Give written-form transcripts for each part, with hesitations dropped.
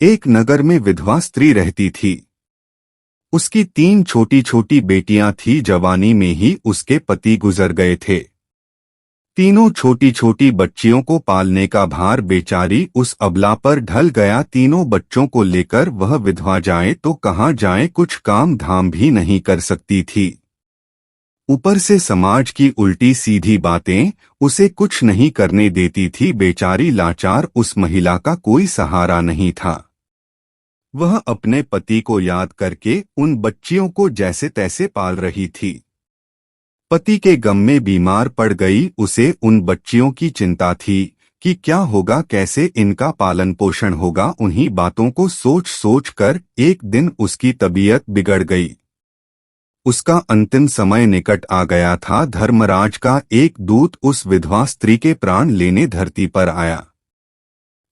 एक नगर में विधवा स्त्री रहती थी। उसकी 3 छोटी छोटी बेटियां थी। जवानी में ही उसके पति गुजर गए थे। तीनों छोटी छोटी बच्चियों को पालने का भार बेचारी उस अबला पर ढल गया। तीनों बच्चों को लेकर वह विधवा जाए तो कहाँ जाए, कुछ काम धाम भी नहीं कर सकती थी। ऊपर से समाज की उल्टी सीधी बातें उसे कुछ नहीं करने देती थी। बेचारी लाचार उस महिला का कोई सहारा नहीं था। वह अपने पति को याद करके उन बच्चियों को जैसे तैसे पाल रही थी। पति के गम में बीमार पड़ गई। उसे उन बच्चियों की चिंता थी कि क्या होगा, कैसे इनका पालन पोषण होगा। उन्हीं बातों को सोच सोच कर एक दिन उसकी तबीयत बिगड़ गई। उसका अंतिम समय निकट आ गया था। धर्मराज का एक दूत उस विधवा स्त्री के प्राण लेने धरती पर आया,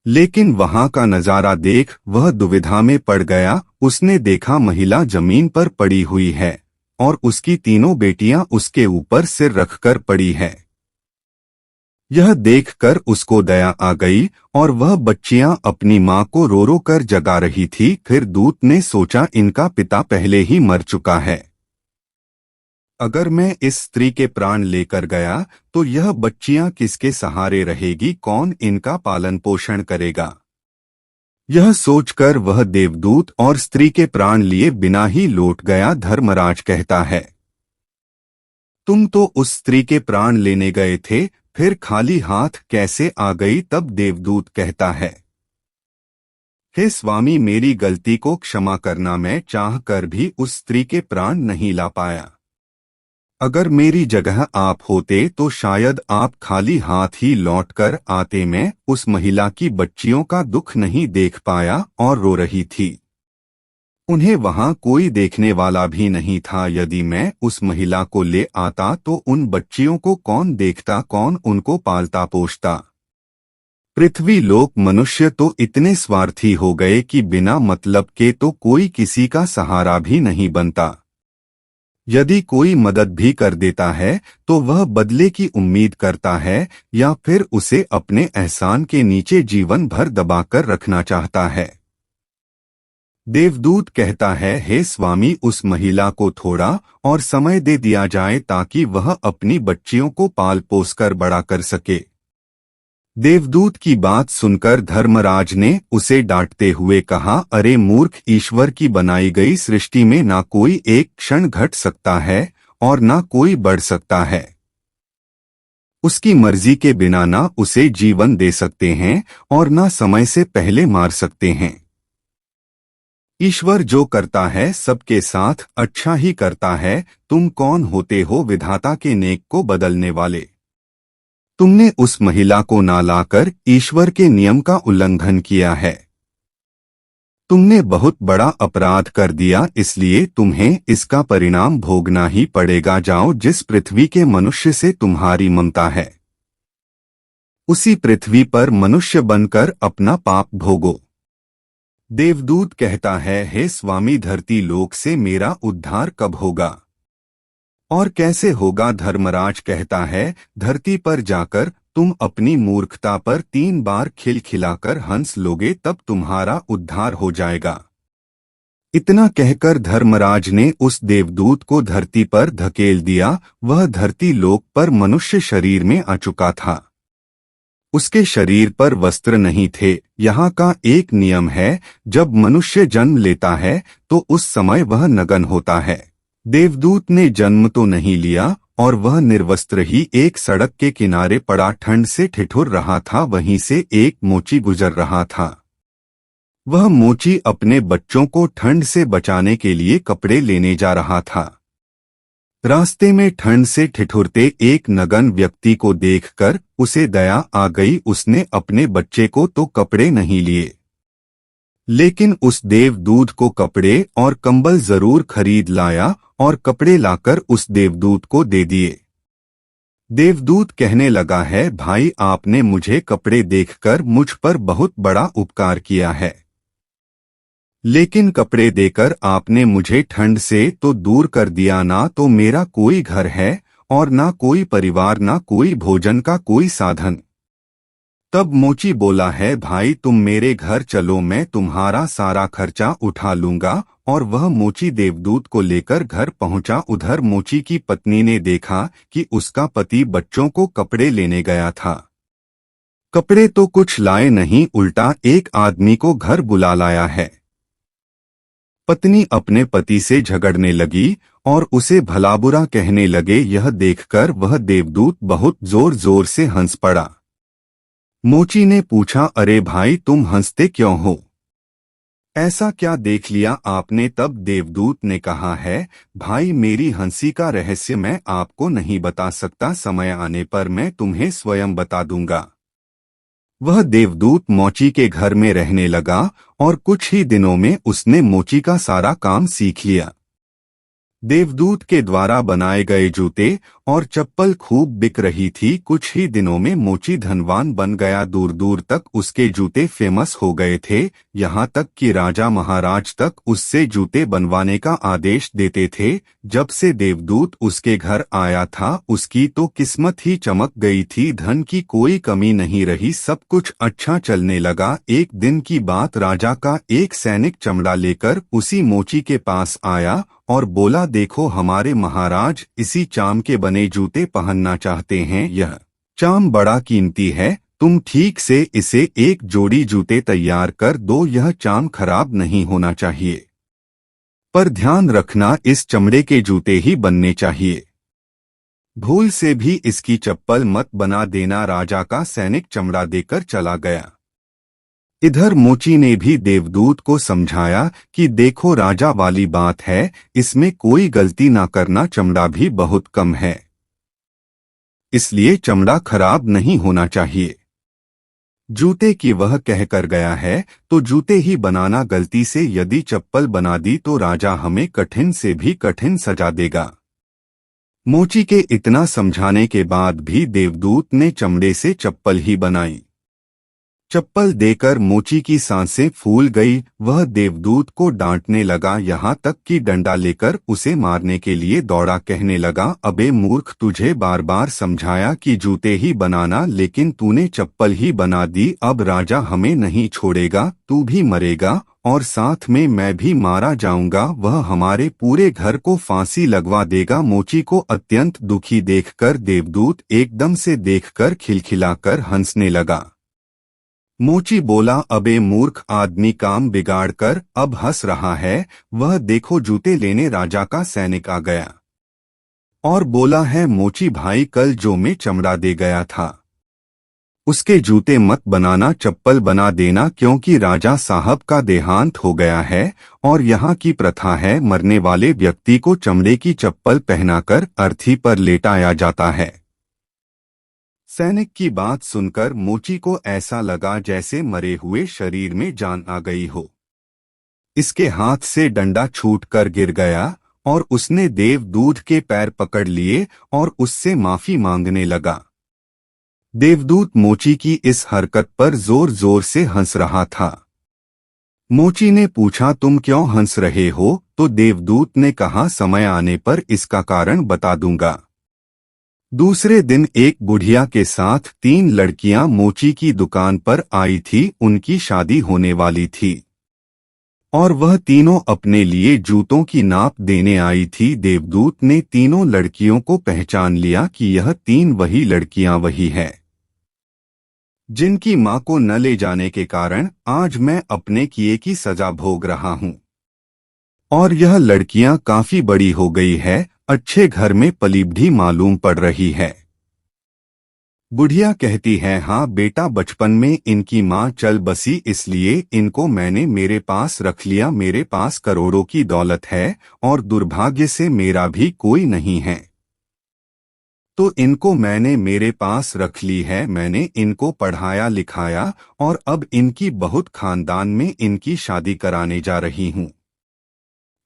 लेकिन वहां का नजारा देख वह दुविधा में पड़ गया। उसने देखा महिला जमीन पर पड़ी हुई है और उसकी तीनों बेटियां उसके ऊपर सिर रखकर पड़ी है। यह देखकर उसको दया आ गई और वह बच्चियां अपनी मां को रो रो कर जगा रही थी। फिर दूत ने सोचा, इनका पिता पहले ही मर चुका है। अगर मैं इस स्त्री के प्राण लेकर गया तो यह बच्चियां किसके सहारे रहेगी, कौन इनका पालन पोषण करेगा। यह सोचकर वह देवदूत और स्त्री के प्राण लिए बिना ही लौट गया। धर्मराज कहता है, तुम तो उस स्त्री के प्राण लेने गए थे, फिर खाली हाथ कैसे आ गई। तब देवदूत कहता है, हे स्वामी, मेरी गलती को क्षमा करना। मैं चाह कर भी उस स्त्री के प्राण नहीं ला पाया। अगर मेरी जगह आप होते तो शायद आप खाली हाथ ही लौट कर आते। मैं उस महिला की बच्चियों का दुख नहीं देख पाया और रो रही थी। उन्हें वहां कोई देखने वाला भी नहीं था। यदि मैं उस महिला को ले आता तो उन बच्चियों को कौन देखता, कौन उनको पालता पोषता। पृथ्वी लोक मनुष्य तो इतने स्वार्थी हो गए कि बिना मतलब के तो कोई किसी का सहारा भी नहीं बनता। यदि कोई मदद भी कर देता है तो वह बदले की उम्मीद करता है या फिर उसे अपने एहसान के नीचे जीवन भर दबाकर रखना चाहता है। देवदूत कहता है, हे स्वामी, उस महिला को थोड़ा और समय दे दिया जाए ताकि वह अपनी बच्चियों को पाल पोस कर बड़ा कर सके। देवदूत की बात सुनकर धर्मराज ने उसे डांटते हुए कहा, अरे मूर्ख, ईश्वर की बनाई गई सृष्टि में ना कोई एक क्षण घट सकता है और ना कोई बढ़ सकता है। उसकी मर्जी के बिना ना उसे जीवन दे सकते हैं और ना समय से पहले मार सकते हैं। ईश्वर जो करता है सबके साथ अच्छा ही करता है। तुम कौन होते हो विधाता के नेक को बदलने वाले। तुमने उस महिला को ना लाकर ईश्वर के नियम का उल्लंघन किया है। तुमने बहुत बड़ा अपराध कर दिया, इसलिए तुम्हें इसका परिणाम भोगना ही पड़ेगा। जाओ, जिस पृथ्वी के मनुष्य से तुम्हारी ममता है उसी पृथ्वी पर मनुष्य बनकर अपना पाप भोगो। देवदूत कहता है, हे स्वामी, धरती लोक से मेरा उद्धार कब होगा और कैसे होगा। धर्मराज कहता है, धरती पर जाकर तुम अपनी मूर्खता पर 3 बार खिलखिलाकर हंस लोगे, तब तुम्हारा उद्धार हो जाएगा। इतना कहकर धर्मराज ने उस देवदूत को धरती पर धकेल दिया। वह धरती लोक पर मनुष्य शरीर में आ चुका था। उसके शरीर पर वस्त्र नहीं थे। यहाँ का एक नियम है, जब मनुष्य जन्म लेता है तो उस समय वह नग्न होता है। देवदूत ने जन्म तो नहीं लिया और वह निर्वस्त्र ही एक सड़क के किनारे पड़ा ठंड से ठिठुर रहा था। वहीं से एक मोची गुजर रहा था। वह मोची अपने बच्चों को ठंड से बचाने के लिए कपड़े लेने जा रहा था। रास्ते में ठंड से ठिठुरते एक नग्न व्यक्ति को देखकर उसे दया आ गई। उसने अपने बच्चे को तो कपड़े नहीं लिए, लेकिन उस देवदूत को कपड़े और कंबल जरूर खरीद लाया और कपड़े लाकर उस देवदूत को दे दिए। देवदूत कहने लगा है, भाई, आपने मुझे कपड़े देखकर मुझ पर बहुत बड़ा उपकार किया है, लेकिन कपड़े देकर आपने मुझे ठंड से तो दूर कर दिया। ना तो मेरा कोई घर है और ना कोई परिवार, ना कोई भोजन का कोई साधन। तब मोची बोला है, भाई तुम मेरे घर चलो, मैं तुम्हारा सारा खर्चा उठा लूंगा। और वह मोची देवदूत को लेकर घर पहुंचा। उधर मोची की पत्नी ने देखा कि उसका पति बच्चों को कपड़े लेने गया था। कपड़े तो कुछ लाए नहीं, उल्टा एक आदमी को घर बुला लाया है। पत्नी अपने पति से झगड़ने लगी और उसे भला बुरा कहने लगे। यह देखकर वह देवदूत बहुत जोर जोर से हंस पड़ा। मोची ने पूछा, अरे भाई तुम हंसते क्यों हो? ऐसा क्या देख लिया आपने? तब देवदूत ने कहा है, भाई मेरी हंसी का रहस्य मैं आपको नहीं बता सकता, समय आने पर मैं तुम्हें स्वयं बता दूंगा। वह देवदूत मोची के घर में रहने लगा और कुछ ही दिनों में उसने मोची का सारा काम सीख लिया। देवदूत के द्वारा बनाए गए जूते और चप्पल खूब बिक रही थी। कुछ ही दिनों में मोची धनवान बन गया। दूर दूर तक उसके जूते फेमस हो गए थे, यहाँ तक कि राजा महाराज तक उससे जूते बनवाने का आदेश देते थे। जब से देवदूत उसके घर आया था, उसकी तो किस्मत ही चमक गई थी। धन की कोई कमी नहीं रही, सब कुछ अच्छा चलने लगा। एक दिन की बात, राजा का एक सैनिक चमड़ा लेकर उसी मोची के पास आया और बोला, देखो हमारे महाराज इसी चाम के बने जूते पहनना चाहते हैं। यह चाम बड़ा कीमती है, तुम ठीक से इसे एक जोड़ी जूते तैयार कर दो। यह चाम खराब नहीं होना चाहिए, पर ध्यान रखना इस चमड़े के जूते ही बनने चाहिए। भूल से भी इसकी चप्पल मत बना देना। राजा का सैनिक चमड़ा देकर चला गया। इधर मोची ने भी देवदूत को समझाया कि देखो राजा वाली बात है, इसमें कोई गलती ना करना, चमड़ा भी बहुत कम है, इसलिए चमड़ा खराब नहीं होना चाहिए। जूते की वह कहकर गया है तो जूते ही बनाना। गलती से यदि चप्पल बना दी तो राजा हमें कठिन से भी कठिन सजा देगा। मोची के इतना समझाने के बाद भी देवदूत ने चमड़े से चप्पल ही बनाई। चप्पल देकर मोची की सांसें फूल गई। वह देवदूत को डांटने लगा, यहाँ तक कि डंडा लेकर उसे मारने के लिए दौड़ा। कहने लगा, अबे मूर्ख, तुझे बार बार समझाया कि जूते ही बनाना, लेकिन तूने चप्पल ही बना दी। अब राजा हमें नहीं छोड़ेगा, तू भी मरेगा और साथ में मैं भी मारा जाऊंगा। वह हमारे पूरे घर को फांसी लगवा देगा। मोची को अत्यंत दुखी देखकर देवदूत एकदम से देखकर खिलखिलाकर हंसने लगा। मोची बोला, अबे मूर्ख आदमी, काम बिगाड़कर अब हंस रहा है। वह देखो जूते लेने राजा का सैनिक आ गया और बोला है, मोची भाई कल जो मैं चमड़ा दे गया था उसके जूते मत बनाना, चप्पल बना देना, क्योंकि राजा साहब का देहांत हो गया है और यहाँ की प्रथा है, मरने वाले व्यक्ति को चमड़े की चप्पल पहनाकर अर्थी पर लेटाया जाता है। सैनिक की बात सुनकर मोची को ऐसा लगा जैसे मरे हुए शरीर में जान आ गई हो। इसके हाथ से डंडा छूटकर गिर गया और उसने देवदूत के पैर पकड़ लिए और उससे माफी मांगने लगा। देवदूत मोची की इस हरकत पर जोर जोर से हंस रहा था। मोची ने पूछा, तुम क्यों हंस रहे हो? तो देवदूत ने कहा, समय आने पर इसका कारण बता दूंगा। दूसरे दिन एक बुढ़िया के साथ 3 लड़कियां मोची की दुकान पर आई थी। उनकी शादी होने वाली थी और वह तीनों अपने लिए जूतों की नाप देने आई थी। देवदूत ने तीनों लड़कियों को पहचान लिया कि यह 3 वही लड़कियां वही है जिनकी मां को न ले जाने के कारण आज मैं अपने किए की सजा भोग रहा हूं। और यह लड़कियां काफी बड़ी हो गई है, अच्छे घर में पलीबढ़ी मालूम पड़ रही है। बुढ़िया कहती है, हाँ बेटा, बचपन में इनकी माँ चल बसी, इसलिए इनको मैंने मेरे पास रख लिया। मेरे पास करोड़ों की दौलत है और दुर्भाग्य से मेरा भी कोई नहीं है, तो इनको मैंने मेरे पास रख ली है। मैंने इनको पढ़ाया लिखाया और अब इनकी बहुत खानदान में इनकी शादी कराने जा रही हूँ।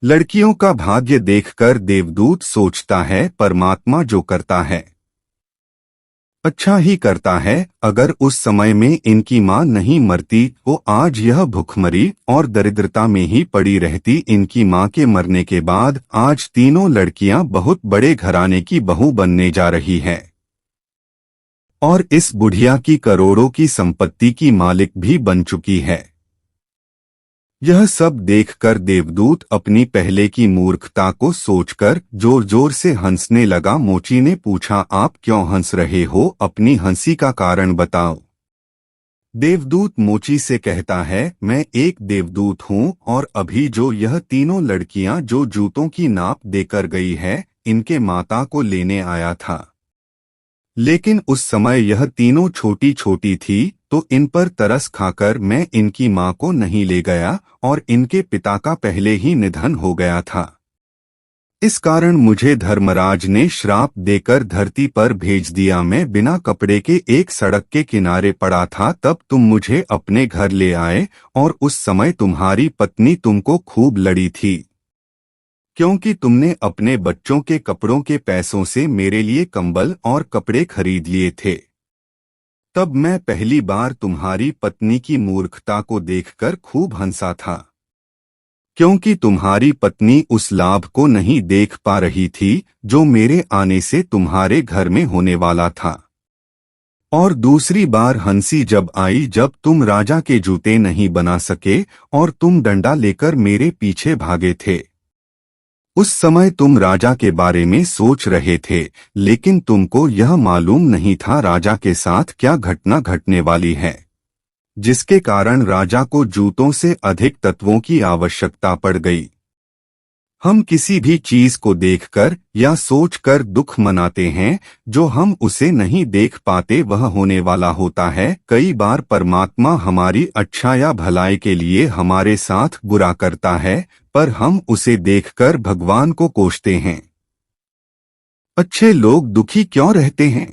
लड़कियों का भाग्य देखकर देवदूत सोचता है, परमात्मा जो करता है अच्छा ही करता है। अगर उस समय में इनकी मां नहीं मरती तो आज यह भुखमरी और दरिद्रता में ही पड़ी रहती। इनकी मां के मरने के बाद आज तीनों लड़कियां बहुत बड़े घराने की बहू बनने जा रही है। और इस बुढ़िया की करोड़ों की संपत्ति की मालिक भी बन चुकी है। यह सब देखकर देवदूत अपनी पहले की मूर्खता को सोचकर जोर जोर से हंसने लगा। मोची ने पूछा, आप क्यों हंस रहे हो? अपनी हंसी का कारण बताओ। देवदूत मोची से कहता है, मैं एक देवदूत हूँ और अभी जो यह तीनों लड़कियां जो जूतों की नाप देकर गई है, इनके माता को लेने आया था। लेकिन उस समय यह तीनों छोटी छोटी थी, तो इन पर तरस खाकर मैं इनकी माँ को नहीं ले गया और इनके पिता का पहले ही निधन हो गया था। इस कारण मुझे धर्मराज ने श्राप देकर धरती पर भेज दिया। मैं बिना कपड़े के एक सड़क के किनारे पड़ा था, तब तुम मुझे अपने घर ले आए और उस समय तुम्हारी पत्नी तुमको खूब लड़ी थी, क्योंकि तुमने अपने बच्चों के कपड़ों के पैसों से मेरे लिए कंबल और कपड़े खरीद लिए थे। तब मैं पहली बार तुम्हारी पत्नी की मूर्खता को देखकर खूब हंसा था, क्योंकि तुम्हारी पत्नी उस लाभ को नहीं देख पा रही थी जो मेरे आने से तुम्हारे घर में होने वाला था। और दूसरी बार हंसी जब आई, जब तुम राजा के जूते नहीं बना सके और तुम डंडा लेकर मेरे पीछे भागे थे। उस समय तुम राजा के बारे में सोच रहे थे, लेकिन तुमको यह मालूम नहीं था राजा के साथ क्या घटना घटने वाली है, जिसके कारण राजा को जूतों से अधिक तत्वों की आवश्यकता पड़ गई। हम किसी भी चीज को देखकर या सोचकर दुख मनाते हैं, जो हम उसे नहीं देख पाते वह होने वाला होता है। कई बार परमात्मा हमारी अच्छा या भलाई के लिए हमारे साथ बुरा करता है, पर हम उसे देखकर भगवान को कोसते हैं। अच्छे लोग दुखी क्यों रहते हैं?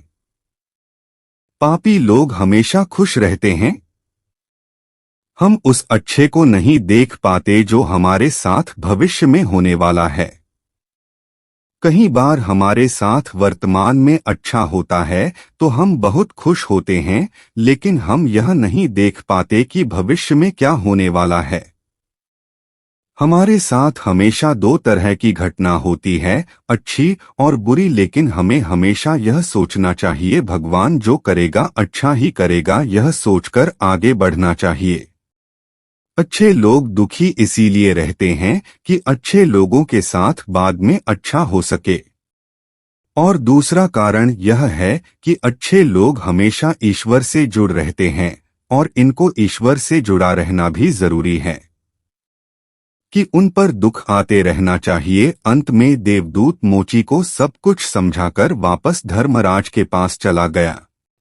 पापी लोग हमेशा खुश रहते हैं। हम उस अच्छे को नहीं देख पाते जो हमारे साथ भविष्य में होने वाला है। कई बार हमारे साथ वर्तमान में अच्छा होता है तो हम बहुत खुश होते हैं, लेकिन हम यह नहीं देख पाते कि भविष्य में क्या होने वाला है। हमारे साथ हमेशा दो तरह की घटना होती है, अच्छी और बुरी, लेकिन हमें हमेशा यह सोचना चाहिए भगवान जो करेगा अच्छा ही करेगा, यह सोचकर आगे बढ़ना चाहिए। अच्छे लोग दुखी इसीलिए रहते हैं कि अच्छे लोगों के साथ बाद में अच्छा हो सके। और दूसरा कारण यह है कि अच्छे लोग हमेशा ईश्वर से जुड़ रहते हैं और इनको ईश्वर से जुड़ा रहना भी जरूरी है, कि उन पर दुख आते रहना चाहिए। अंत में देवदूत मोची को सब कुछ समझाकर वापस धर्मराज के पास चला गया।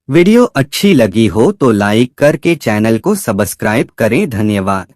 वीडियो अच्छी लगी हो तो लाइक करके चैनल को सब्सक्राइब करें। धन्यवाद।